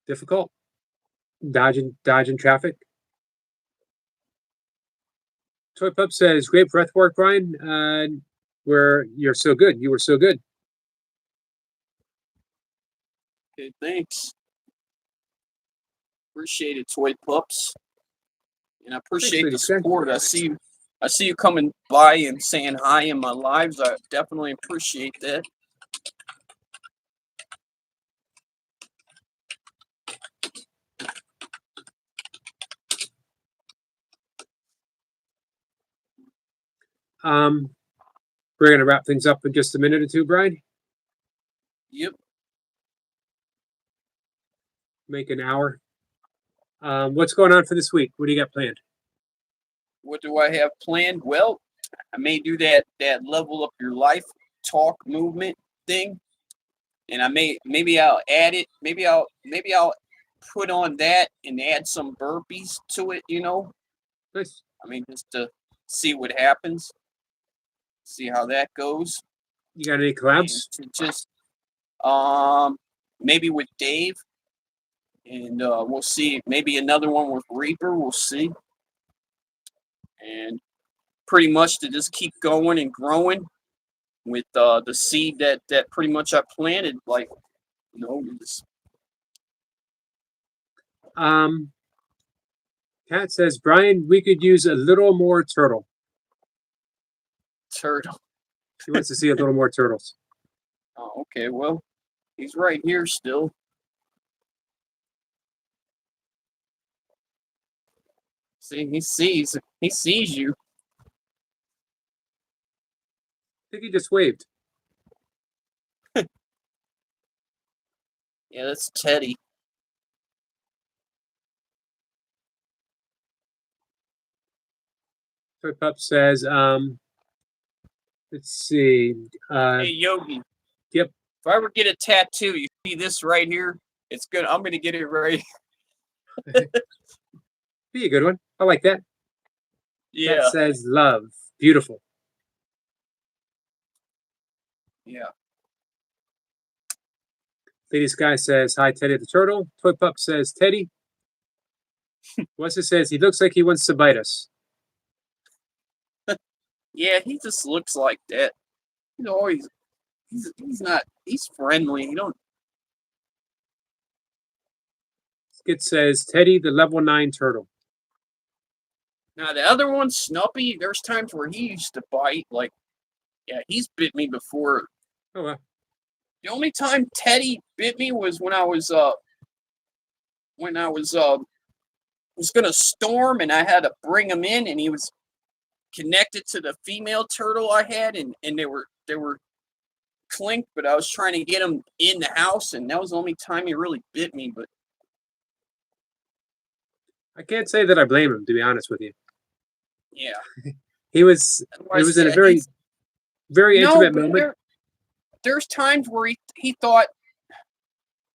difficult. Dodging traffic. Toy Pup says, great breath work, Brian. Where you're so good. You were so good. Okay, thanks. Appreciate it, Toy Pups. And I appreciate Lady the Sven. support. I see you coming by and saying hi in my lives. I definitely appreciate that. We're gonna wrap things up in just a minute or two, Brian. Yep. Make an hour. What's going on for this week? What do you got planned? What do I have planned? Well, I may do that level up your life talk movement thing, and maybe I'll add it. Maybe I'll put on that and add some burpees to it. Nice. I mean, just to see what happens, see how that goes. You got any And collabs? to just maybe with Dave, and we'll see. Maybe another one with Reaper. We'll see. And pretty much to just keep going and growing with the seed that pretty much I planted. Like, just Kat says, Brian, we could use a little more turtle. turtle. She wants to see a little more turtles. Oh, okay. Well, he's right here still. See, he sees you. I think he just waved. Yeah, that's Teddy. Toy Pup says, let's see. Hey, Yogi. Yep. If I ever get a tattoo, you see this right here? It's good. I'm gonna get it right. Be a good one. I like that. Yeah. Kat says, love. Beautiful. Yeah. Lady Sky says, hi, Teddy the Turtle. Toy Pup says, Teddy. What's says, he looks like he wants to bite us. Yeah, he just looks like that. He's not. He's friendly. You don't. Skid says, Teddy the level 9 turtle. Now the other one, Snuppy. There's times where he used to bite. Like, yeah, he's bit me before. Oh, well. The only time Teddy bit me was when I was gonna storm and I had to bring him in, and he was connected to the female turtle I had, and they were Clink, but I was trying to get him in the house, and that was the only time he really bit me. But I can't say that I blame him, to be honest with you. yeah, He was otherwise, it was in a yeah, very he's very no, intimate but moment. there's times where he thought.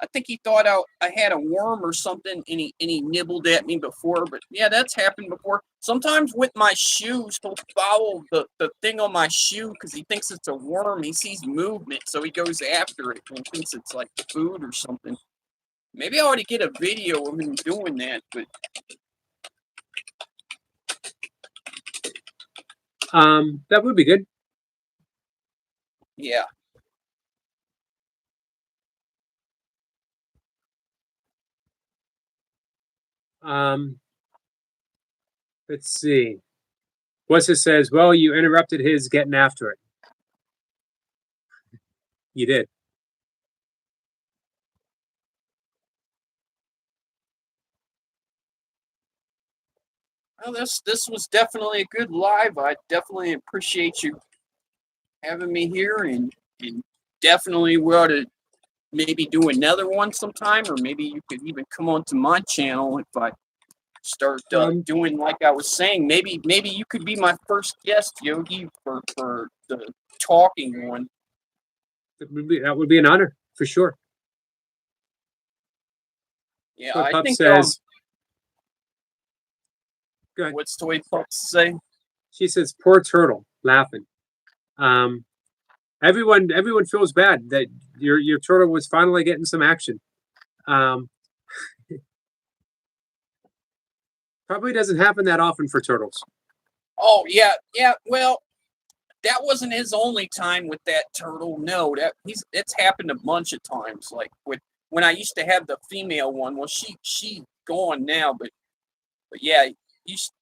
I think he thought I had a worm or something, and he nibbled at me before. But yeah, that's happened before. Sometimes with my shoes, he'll follow the thing on my shoe because he thinks it's a worm. He sees movement, so he goes after it and thinks it's like food or something. Maybe I ought to get a video of him doing that. But That would be good. yeah, Let's see. What's it says? Well, you interrupted his getting after it. You did. well, this was definitely a good live. I definitely appreciate you having me here, and definitely we ought to maybe do another one sometime, or maybe you could even come onto my channel if I start doing like I was saying. Maybe you could be my first guest, Yogi, for the talking one. That would be an honor for sure. Yeah, Toy I Pup think. says. Go ahead. What's Toy Pup say? She says, "Poor turtle," laughing. Everyone feels bad that your turtle was finally getting some action. Probably doesn't happen that often for turtles. Oh yeah. Well, that wasn't his only time with that turtle. No, it's happened a bunch of times. Like when I used to have the female one. Well, she gone now, but yeah,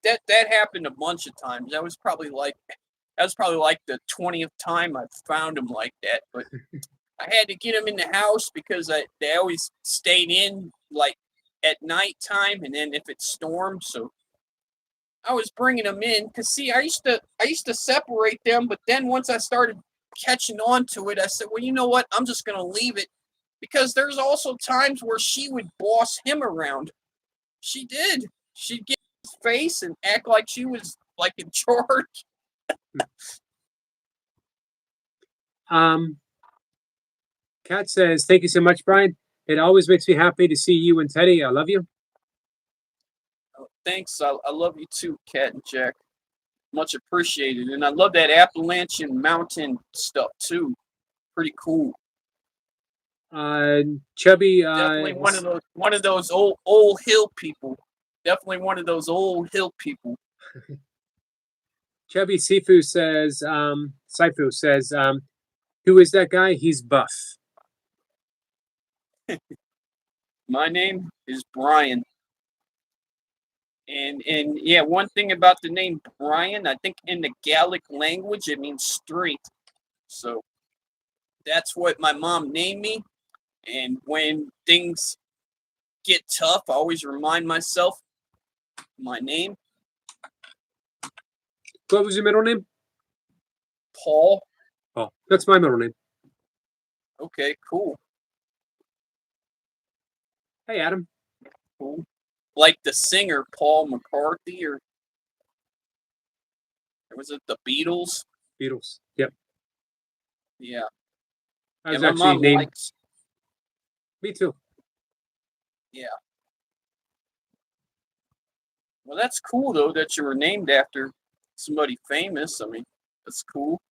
that happened a bunch of times. That was probably like the 20th time I found him like that. But I had to get him in the house because they always stayed in like at nighttime, and then if it stormed, so I was bringing them in because see, I used to separate them, but then once I started catching on to it, I said, well, you know what? I'm just gonna leave it because there's also times where she would boss him around. She did. She'd get in his face and act like she was like in charge. Kat says, "Thank you so much, Brian. It always makes me happy to see you and Teddy. I love you." Thanks. I love you too, Cat and Jack. Much appreciated. And I love that Appalachian Mountain stuff too. Pretty cool. Chubby. Definitely one of those old hill people. Definitely one of those old hill people. Chubby Sifu says, Saifu says, who is that guy? He's buff. My name is Brian. And yeah, one thing about the name Brian, I think in the Gallic language it means street. So that's what my mom named me. And when things get tough, I always remind myself my name. What was your middle name? Paul. Oh, that's my middle name. Okay, cool. Hey, Adam. Cool. Like the singer Paul McCartney, or was it the Beatles? Beatles. Yep. Yeah. I was my actually mom named. likes. Me too. Yeah. Well, that's cool though that you were named after somebody famous. I mean, that's cool.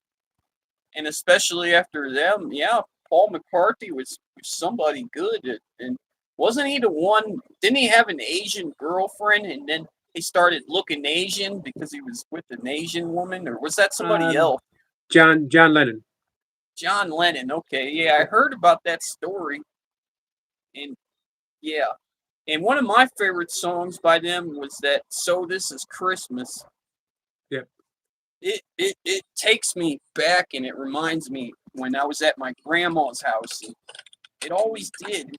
And especially after them, yeah, Paul McCartney was somebody good. And wasn't he the one? Didn't he have an Asian girlfriend, and then he started looking Asian because he was with an Asian woman, or was that somebody else? John Lennon. John Lennon. Okay, yeah, I heard about that story. And yeah, and one of my favorite songs by them was that "So This Is Christmas." Yep. It takes me back, and it reminds me when I was at my grandma's house. It always did.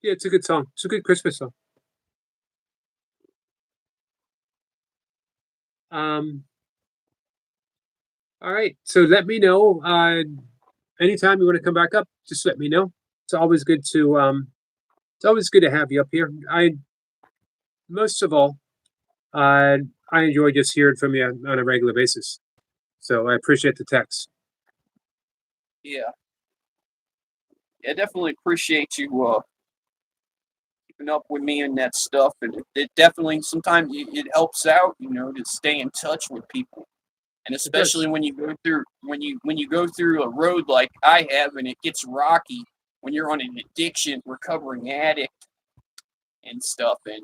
Yeah, it's a good song. It's a good Christmas song. All right. So let me know. Anytime you want to come back up, just let me know. It's always good to have you up here. Most of all, I enjoy just hearing from you on a regular basis. So I appreciate the text. Yeah, I definitely appreciate you keeping up with me and that stuff, and it definitely sometimes it helps out, to stay in touch with people, and It does. especially when you go through when you go through a road like I have, and it gets rocky when you're on an addiction, recovering addict, and stuff, and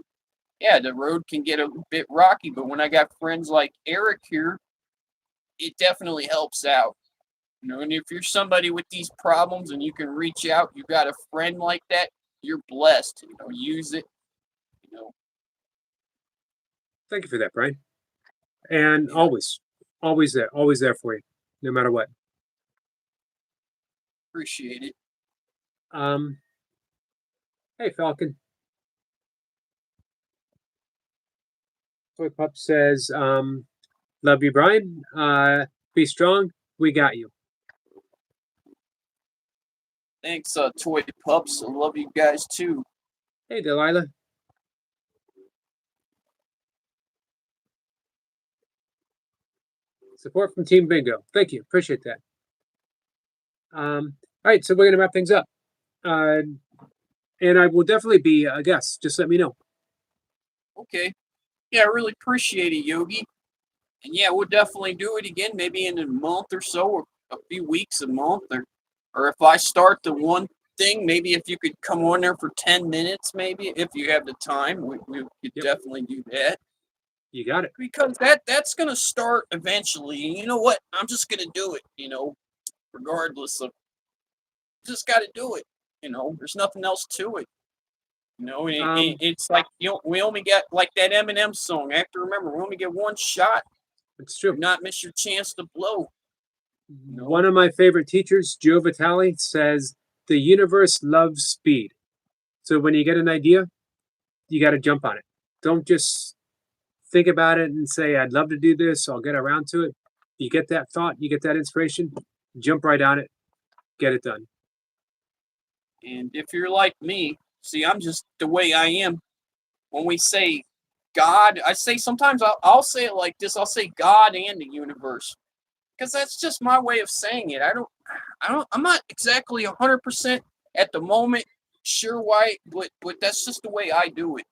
yeah, the road can get a bit rocky, but when I got friends like Eric here, it definitely helps out. And if you're somebody with these problems and you can reach out, you got a friend like that, you're blessed. Use it. You know, Thank you for that, Brian. And yeah, always there for you, no matter what. appreciate it. Um, hey, Falcon. Toy Pup says, love you, Brian. Be strong. We got you. Thanks, Toy Pups. I love you guys too. Hey, Delilah. Support from Team Bingo. Thank you. Appreciate that. All right, so we're gonna wrap things up. And I will definitely be a guest. Just let me know. Okay. Yeah, I really appreciate it, Yogi. And yeah, we'll definitely do it again, maybe in a month or so, or a few weeks, a month, or if I start the one thing, maybe if you could come on there for 10 minutes, maybe if you have the time, we could Yep. definitely do that. You got it. Because that's gonna start eventually. And you know what? I'm just gonna do it, regardless of just gotta do it. There's nothing else to it. It's like we only get like that Eminem song. I have to remember we only get one shot. It's Do true. not miss your chance to blow. One of my favorite teachers, Joe Vitale, says the universe loves speed. So when you get an idea, you got to jump on it. Don't just think about it and say, I'd love to do this, I'll get around to it. You get that thought, you get that inspiration, jump right on it, get it done. And if you're like me, see, I'm just the way I am. When we say God, I say sometimes I'll say it like this. I'll say God and the universe, because that's just my way of saying it. I'm not exactly 100% at the moment sure why, but that's just the way I do it.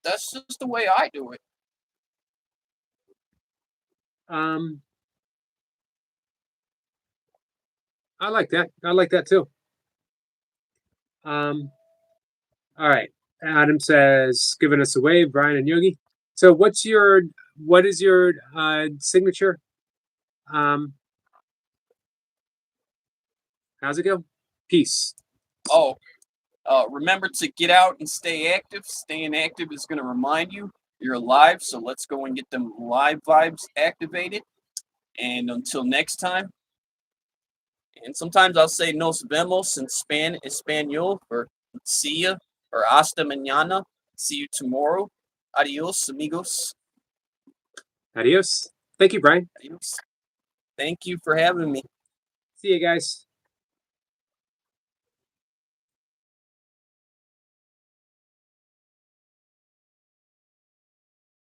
That's just the way I do it. Um, I like that. I like that too. All right. Adam says, giving us a wave, Brian and Yogi. So what is your signature? How's it go? Peace. Oh, remember to get out and stay active. Staying active is going to remind you you're alive. So let's go and get them live vibes activated. And until next time. And sometimes I'll say nos vemos in Espanol, or see ya, or hasta mañana. See you tomorrow. Adios, amigos. Adios. Thank you, Brian. Adios. Thank you for having me. See you guys.